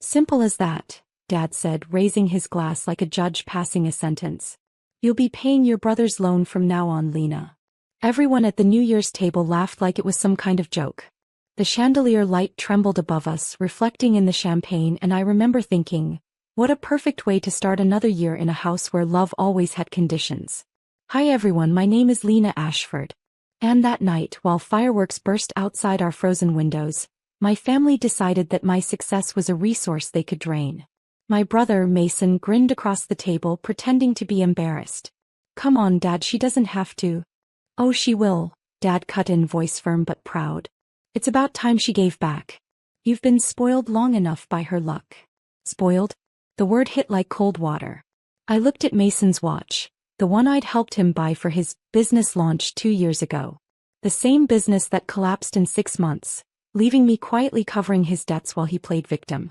Simple as that, Dad said, raising his glass like a judge passing a sentence. You'll be paying your brother's loan from now on, Lena. Everyone at the New Year's table laughed like it was some kind of joke. The chandelier light trembled above us, reflecting in the champagne, and I remember thinking, what a perfect way to start another year in a house where love always had conditions. Hi everyone, my name is Lena Ashford. And that night, while fireworks burst outside our frozen windows, my family decided that my success was a resource they could drain. My brother, Mason, grinned across the table, pretending to be embarrassed. Come on, Dad, she doesn't have to. Oh, she will, Dad cut in, voice firm but proud. It's about time she gave back. You've been spoiled long enough by her luck. Spoiled? The word hit like cold water. I looked at Mason's watch, the one I'd helped him buy for his business launch 2 years ago. The same business that collapsed in 6 months, leaving me quietly covering his debts while he played victim.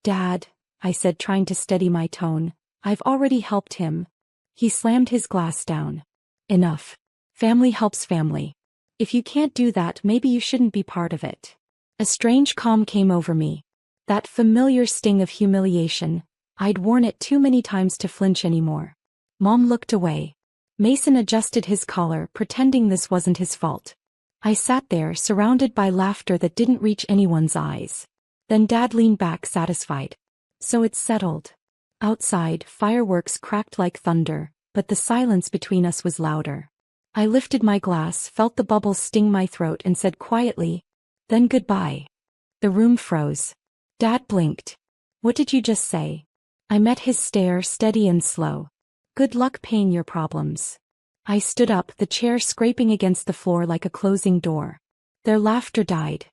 Dad, I said, trying to steady my tone, I've already helped him. He slammed his glass down. Enough. Family helps family. If you can't do that, maybe you shouldn't be part of it. A strange calm came over me. That familiar sting of humiliation. I'd worn it too many times to flinch anymore. Mom looked away. Mason adjusted his collar, pretending this wasn't his fault. I sat there, surrounded by laughter that didn't reach anyone's eyes. Then Dad leaned back, satisfied. So it's settled. Outside, fireworks cracked like thunder, but the silence between us was louder. I lifted my glass, felt the bubbles sting my throat, and said quietly, then goodbye. The room froze. Dad blinked. What did you just say? I met his stare, steady and slow. Good luck paying your problems. I stood up, the chair scraping against the floor like a closing door. Their laughter died.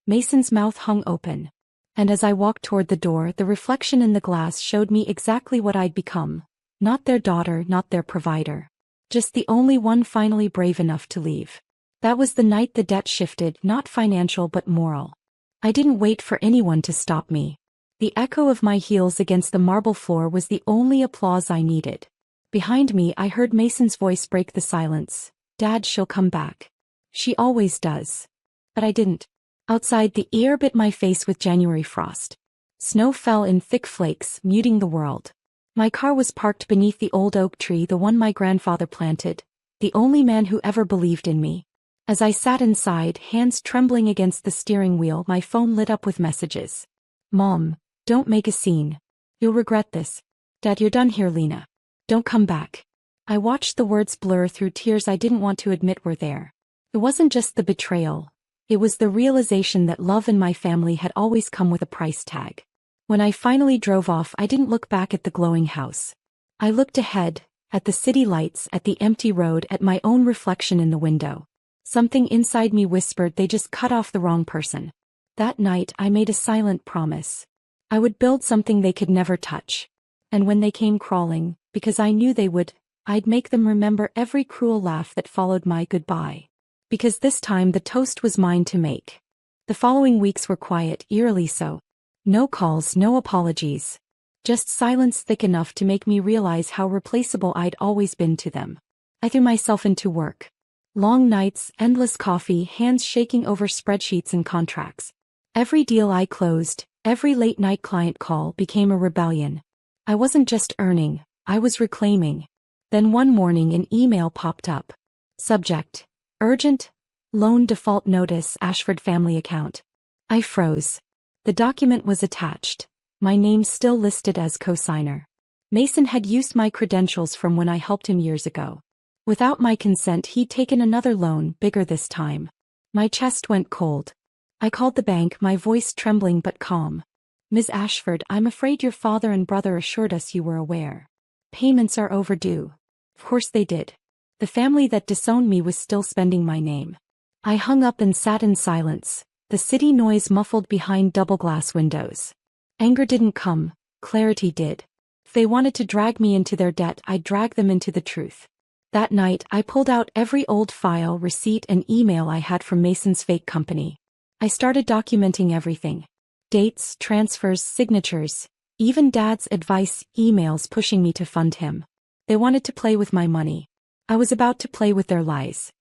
Mason's mouth hung open. And as I walked toward the door, the reflection in the glass showed me exactly what I'd become. Not their daughter, not their provider. Just the only one finally brave enough to leave. That was the night the debt shifted, not financial but moral. I didn't wait for anyone to stop me. The echo of my heels against the marble floor was the only applause I needed. Behind me, I heard Mason's voice break the silence. Dad, she'll come back. She always does. But I didn't. Outside, the air bit my face with January frost. Snow fell in thick flakes, muting the world. My car was parked beneath the old oak tree, the one my grandfather planted, the only man who ever believed in me. As I sat inside, hands trembling against the steering wheel, my phone lit up with messages. Mom, don't make a scene. You'll regret this. Dad, you're done here, Lena. Don't come back. I watched the words blur through tears I didn't want to admit were there. It wasn't just the betrayal. It was the realization that love in my family had always come with a price tag. When I finally drove off, I didn't look back at the glowing house. I looked ahead, at the city lights, at the empty road, at my own reflection in the window. Something inside me whispered they just cut off the wrong person. That night, I made a silent promise. I would build something they could never touch. And when they came crawling, because I knew they would, I'd make them remember every cruel laugh that followed my goodbye. Because this time the toast was mine to make. The following weeks were quiet, eerily so. No calls, no apologies. Just silence thick enough to make me realize how replaceable I'd always been to them. I threw myself into work. Long nights, endless coffee, hands shaking over spreadsheets and contracts. Every deal I closed, every late-night client call became a rebellion. I wasn't just earning, I was reclaiming. Then one morning an email popped up. Subject: Urgent, Loan Default Notice, Ashford Family Account. I froze. The document was attached. My name still listed as co-signer. Mason had used my credentials from when I helped him years ago. Without my consent, he'd taken another loan, bigger this time. My chest went cold. I called the bank, my voice trembling but calm. Ms. Ashford, I'm afraid your father and brother assured us you were aware. Payments are overdue. Of course they did. The family that disowned me was still spending my name. I hung up and sat in silence, the city noise muffled behind double-glass windows. Anger didn't come, clarity did. If they wanted to drag me into their debt, I'd drag them into the truth. That night, I pulled out every old file, receipt, and email I had from Mason's fake company. I started documenting everything. Dates, transfers, signatures, even Dad's advice emails pushing me to fund him. They wanted to play with my money. I was about to play with their lies.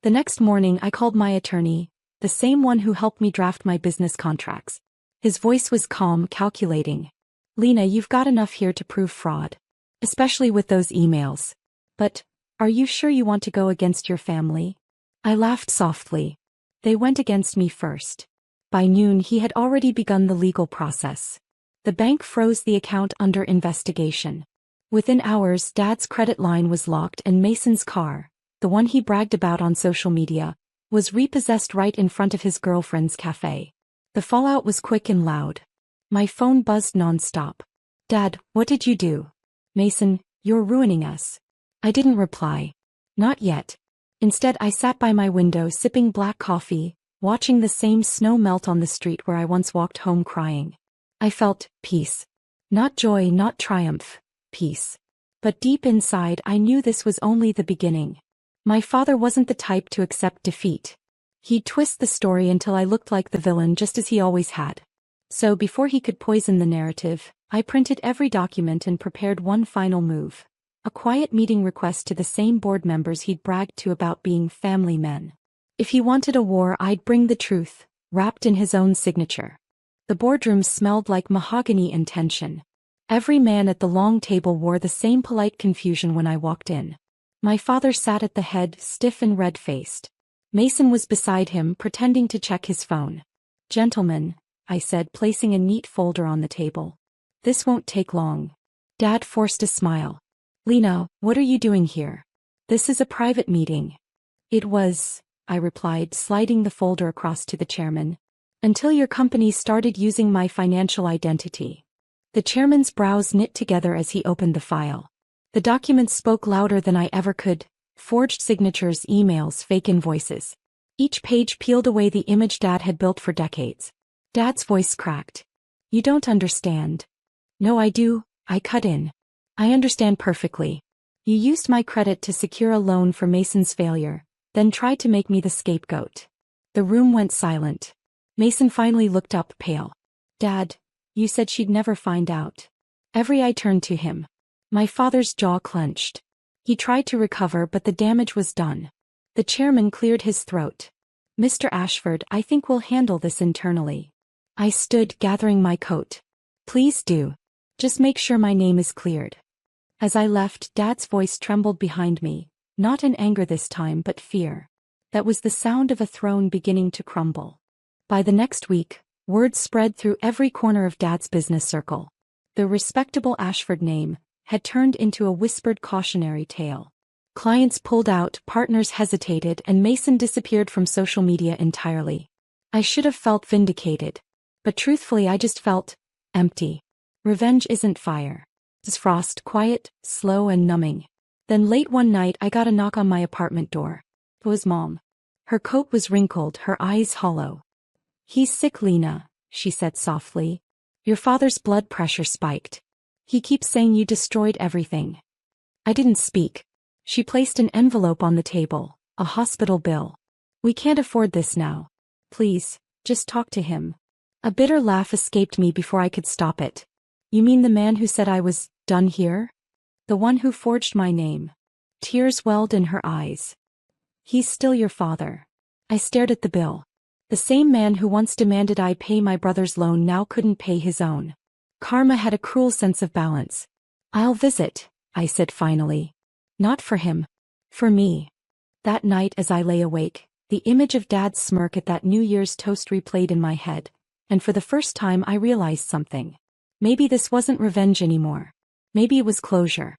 The next morning I called my attorney, the same one who helped me draft my business contracts. His voice was calm, calculating. Lena, you've got enough here to prove fraud. Especially with those emails. But, are you sure you want to go against your family? I laughed softly. They went against me first. By noon he had already begun the legal process. The bank froze the account under investigation. Within hours, Dad's credit line was locked and Mason's car, the one he bragged about on social media, was repossessed right in front of his girlfriend's cafe. The fallout was quick and loud. My phone buzzed non-stop. Dad, what did you do? Mason, you're ruining us. I didn't reply. Not yet. Instead, I sat by my window sipping black coffee, watching the same snow melt on the street where I once walked home crying. I felt peace. Not joy, not triumph, peace. But deep inside I knew this was only the beginning. My father wasn't the type to accept defeat. He'd twist the story until I looked like the villain just as he always had. So before he could poison the narrative, I printed every document and prepared one final move. A quiet meeting request to the same board members he'd bragged to about being family men. If he wanted a war, I'd bring the truth, wrapped in his own signature. The boardroom smelled like mahogany and tension. Every man at the long table wore the same polite confusion when I walked in. My father sat at the head, stiff and red-faced. Mason was beside him, pretending to check his phone. Gentlemen, I said, placing a neat folder on the table. This won't take long. Dad forced a smile. Lena, what are you doing here? This is a private meeting. It was, I replied, sliding the folder across to the chairman. Until your company started using my financial identity. The chairman's brows knit together as he opened the file. The documents spoke louder than I ever could. Forged signatures, emails, fake invoices. Each page peeled away the image Dad had built for decades. Dad's voice cracked. You don't understand. No, I do, I cut in. I understand perfectly. You used my credit to secure a loan for Mason's failure, then tried to make me the scapegoat. The room went silent. Mason finally looked up, pale. Dad, you said she'd never find out. Every eye turned to him. My father's jaw clenched. He tried to recover, but the damage was done. The chairman cleared his throat. Mr. Ashford, I think we'll handle this internally. I stood, gathering my coat. Please do. Just make sure my name is cleared. As I left, Dad's voice trembled behind me, not in anger this time but fear. That was the sound of a throne beginning to crumble. By the next week, word spread through every corner of Dad's business circle. The respectable Ashford name had turned into a whispered cautionary tale. Clients pulled out, partners hesitated, and Mason disappeared from social media entirely. I should have felt vindicated. But truthfully, I just felt empty. Revenge isn't fire. It's frost, quiet, slow and numbing. Then late one night I got a knock on my apartment door. It was Mom. Her coat was wrinkled, her eyes hollow. He's sick, Lena, she said softly. Your father's blood pressure spiked. He keeps saying you destroyed everything. I didn't speak. She placed an envelope on the table, a hospital bill. We can't afford this now. Please, just talk to him. A bitter laugh escaped me before I could stop it. You mean the man who said I was done here? The one who forged my name. Tears welled in her eyes. He's still your father. I stared at the bill. The same man who once demanded I pay my brother's loan now couldn't pay his own. Karma had a cruel sense of balance. I'll visit, I said finally. Not for him. For me. That night as I lay awake, the image of Dad's smirk at that New Year's toast replayed in my head, and for the first time I realized something. Maybe this wasn't revenge anymore. Maybe it was closure.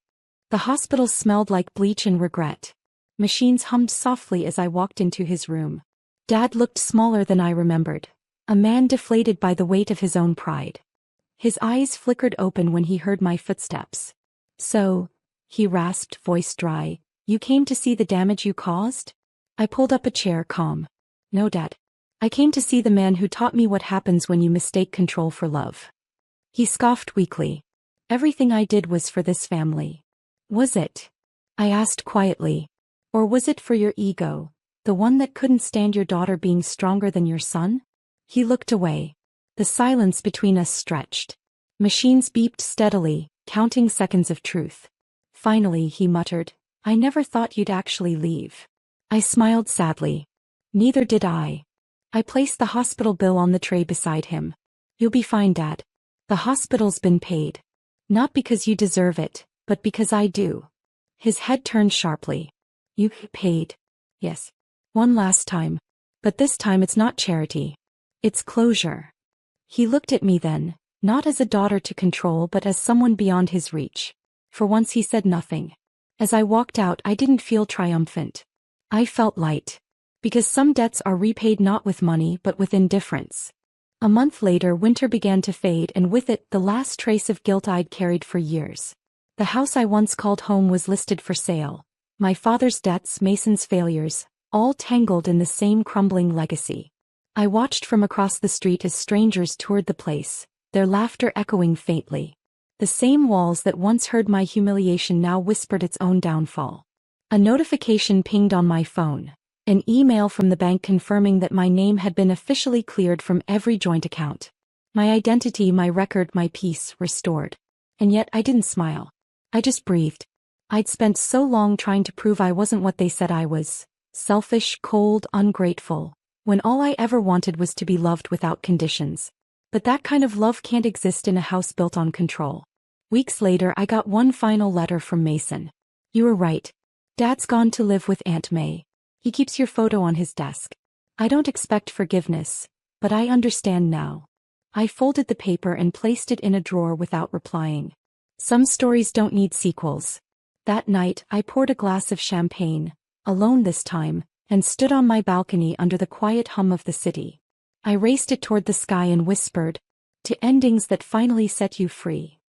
The hospital smelled like bleach and regret. Machines hummed softly as I walked into his room. Dad looked smaller than I remembered. A man deflated by the weight of his own pride. His eyes flickered open when he heard my footsteps. So, he rasped, voice dry, you came to see the damage you caused? I pulled up a chair, calm. No, Dad. I came to see the man who taught me what happens when you mistake control for love. He scoffed weakly. Everything I did was for this family. Was it? I asked quietly. Or was it for your ego, the one that couldn't stand your daughter being stronger than your son? He looked away. The silence between us stretched. Machines beeped steadily, counting seconds of truth. Finally, he muttered, I never thought you'd actually leave. I smiled sadly. Neither did I. I placed the hospital bill on the tray beside him. You'll be fine, Dad. The hospital's been paid. Not because you deserve it, but because I do. His head turned sharply. You paid? Yes. One last time. But this time it's not charity. It's closure. He looked at me then, not as a daughter to control but as someone beyond his reach. For once he said nothing. As I walked out, I didn't feel triumphant. I felt light. Because some debts are repaid not with money but with indifference. A month later, winter began to fade, and with it, the last trace of guilt I'd carried for years. The house I once called home was listed for sale. My father's debts, Mason's failures, all tangled in the same crumbling legacy. I watched from across the street as strangers toured the place, their laughter echoing faintly. The same walls that once heard my humiliation now whispered its own downfall. A notification pinged on my phone. An email from the bank confirming that my name had been officially cleared from every joint account. My identity, my record, my peace restored. And yet I didn't smile. I just breathed. I'd spent so long trying to prove I wasn't what they said I was. Selfish, cold, ungrateful. When all I ever wanted was to be loved without conditions. But that kind of love can't exist in a house built on control. Weeks later, I got one final letter from Mason. You were right. Dad's gone to live with Aunt May. He keeps your photo on his desk. I don't expect forgiveness, but I understand now. I folded the paper and placed it in a drawer without replying. Some stories don't need sequels. That night, I poured a glass of champagne, alone this time, and stood on my balcony under the quiet hum of the city. I raised it toward the sky and whispered, "To endings that finally set you free."